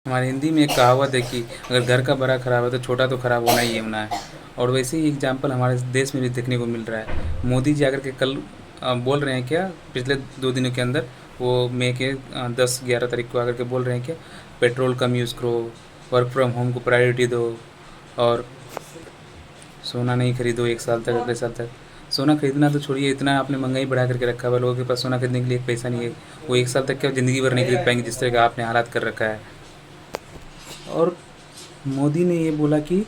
हमारे हिंदी में एक कहावत है कि अगर घर का बड़ा खराब है तो छोटा तो खराब होना ही होना है। और वैसे ही एग्जाम्पल हमारे देश में भी देखने को मिल रहा है। मोदी जी आकर के कल बोल रहे हैं क्या, पिछले 2 दिनों के अंदर, वो मई के 10-11 तारीख को आकर के बोल रहे हैं क्या, पेट्रोल कम यूज़ करो, वर्क फ्रॉम होम को प्रायोरिटी दो, और सोना नहीं खरीदो 1 साल तक, अगले साल तक। सोना खरीदना तो छोड़िए, इतना आपने महंगाई बढ़ा करके रखा हुआ है, लोगों के पास सोना खरीदने के लिए पैसा नहीं है। वो 1 साल तक क्या ज़िंदगी भर नहीं खरीद पाएंगे, जिस तरह का आपने हालात कर रखा है। और मोदी ने ये बोला कि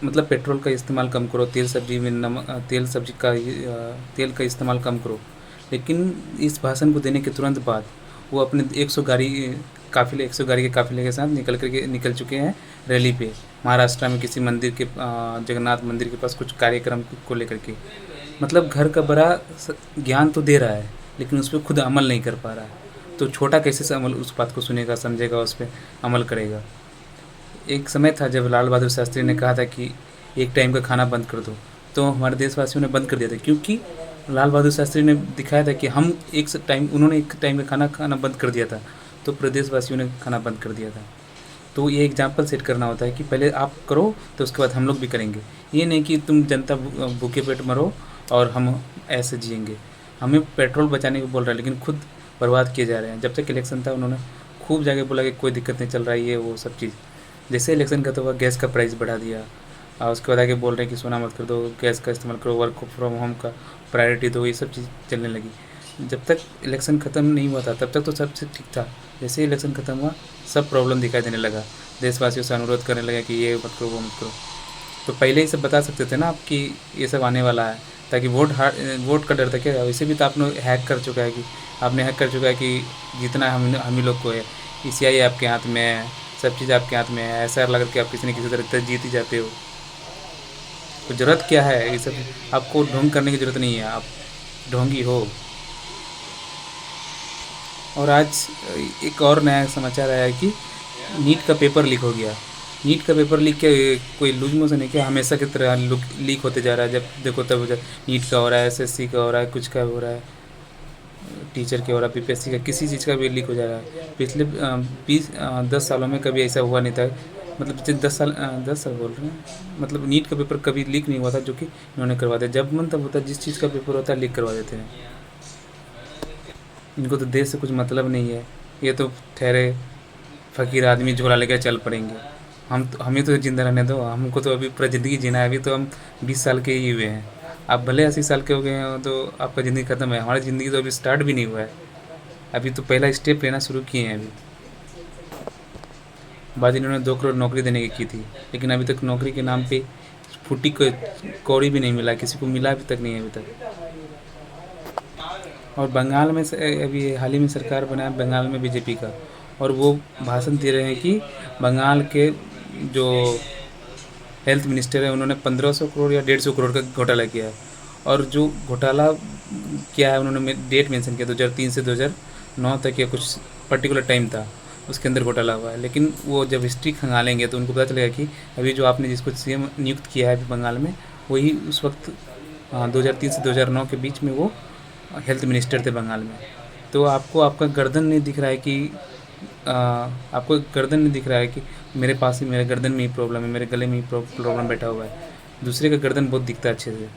मतलब पेट्रोल का इस्तेमाल कम करो, तेल सब्जी में नमक, तेल का इस्तेमाल कम करो। लेकिन इस भाषण को देने के तुरंत बाद वो अपने 100 गाड़ी के काफ़िले के साथ निकल चुके हैं रैली पे, महाराष्ट्र में किसी मंदिर के, जगन्नाथ मंदिर के पास कुछ कार्यक्रम को लेकर के। मतलब घर का बड़ा ज्ञान तो दे रहा है, लेकिन उस पर खुद अमल नहीं कर पा रहा है। तो छोटा कैसे से अमल उस बात को सुनेगा, समझेगा, उस पर अमल करेगा। एक समय था जब लाल बहादुर शास्त्री ने कहा था कि एक टाइम का खाना बंद कर दो, तो हमारे देशवासियों ने बंद कर दिया था, क्योंकि लाल बहादुर शास्त्री ने दिखाया था कि उन्होंने एक टाइम का खाना खाना बंद कर दिया था, तो प्रदेशवासियों ने खाना बंद कर दिया था। तो ये एग्जाम्पल सेट करना होता है कि पहले आप करो तो उसके बाद हम लोग भी करेंगे। ये नहीं कि तुम जनता भूखे पेट मरो और हम ऐसे जिएंगे। हमें पेट्रोल बचाने को बोल रहा है, लेकिन खुद बर्बाद किए जा रहे हैं। जब तक इलेक्शन था उन्होंने खूब जगह बोला कि कोई दिक्कत नहीं चल रहा है, ये वो सब चीज़। जैसे इलेक्शन खत्म हुआ, गैस का प्राइस बढ़ा दिया, और उसके बाद आगे बोल रहे हैं कि सोना मत कर दो, गैस का इस्तेमाल करो, वर्क फ्रॉम होम का प्रायोरिटी दो, ये सब चीज़ चलने लगी। जब तक इलेक्शन ख़त्म नहीं हुआ था तब तक तो सब ठीक था। जैसे ही इलेक्शन ख़त्म हुआ, सब प्रॉब्लम दिखाई देने लगा। देशवासियों से अनुरोध करने लगा कि ये मत करो, वो मत करो। तो पहले ही सब बता सकते थे ना आप कि ये सब आने वाला है, ताकि वोट का डर था क्या। वैसे भी तो आपने हैक कर चुका है, कि आपने हैक कर चुका है कि जितना हम ही लोग को है, ईसीआई आपके हाथ में है, सब चीज़ आपके हाथ में है। ऐसा लगा कि आप किसी न किसी तरह जीत ही जाते हो। तो ज़रूरत क्या है ये सब, आपको ढोंग करने की ज़रूरत नहीं है, आप ढोंगी हो। और आज एक और नया समाचार आया है कि नीट का पेपर लीक हो गया। नीट का पेपर लीक क्या कोई लूज मोशन है क्या? हमेशा की तरह लीक होते जा रहा है, जब देखो तब नीट का हो रहा है, एसएससी का हो रहा है, कुछ का हो रहा है, टीचर का हो रहा है, बीपीएससी का, किसी चीज़ का भी लीक हो जा रहा है। पिछले 10 सालों में कभी ऐसा हुआ नहीं था। मतलब पिछले 10 साल बोल रहे हैं, मतलब नीट का पेपर कभी लीक नहीं हुआ था, जो कि इन्होंने करवा दिया। जब मन तब होता है, जिस चीज़ का पेपर होता है लीक करवा देते हैं। इनको तो देश से कुछ मतलब नहीं है। ये तो ठहरे फ़कीर आदमी झोला लेकर चल पड़ेंगे। हमें तो ज़िंदा रहने दो, हमको तो अभी पूरा ज़िंदगी जीना है। अभी तो हम 20 साल के ही हुए हैं। आप भले 80 साल के हो गए हैं तो आपका ज़िंदगी ख़त्म है, हमारी ज़िंदगी तो अभी स्टार्ट भी नहीं हुआ है। अभी तो पहला स्टेप लेना शुरू किए हैं अभी। बात इन्होंने 2 करोड़ नौकरी देने की थी, लेकिन अभी तक नौकरी के नाम पे फूटी कौड़ी भी नहीं मिला, किसी को मिला अभी तक नहीं है अभी तक। और बंगाल में अभी हाल ही में सरकार बना है बंगाल में बीजेपी का, और वो भाषण दे रहे हैं कि बंगाल के जो हेल्थ मिनिस्टर है उन्होंने 1500 करोड़ या 150 करोड़ का घोटाला किया है। और जो घोटाला किया है उन्होंने डेट मेंशन किया, 2003 से 2009 तक या कुछ पर्टिकुलर टाइम था, उसके अंदर घोटाला हुआ है। लेकिन वो जब हिस्ट्री खंगालेंगे तो उनको पता चलेगा कि अभी जो आपने जिसको सीएम नियुक्त किया है अभी बंगाल में, वही उस वक्त 2003 से 2009 के बीच में वो हेल्थ मिनिस्टर थे बंगाल में। तो आपको आपका गर्दन नहीं दिख रहा है कि आपको गर्दन नहीं दिख रहा है कि मेरे पास ही मेरे गर्दन में ही प्रॉब्लम है, मेरे गले में ही प्रॉब्लम बैठा हुआ है। दूसरे का गर्दन बहुत दिखता है अच्छे से।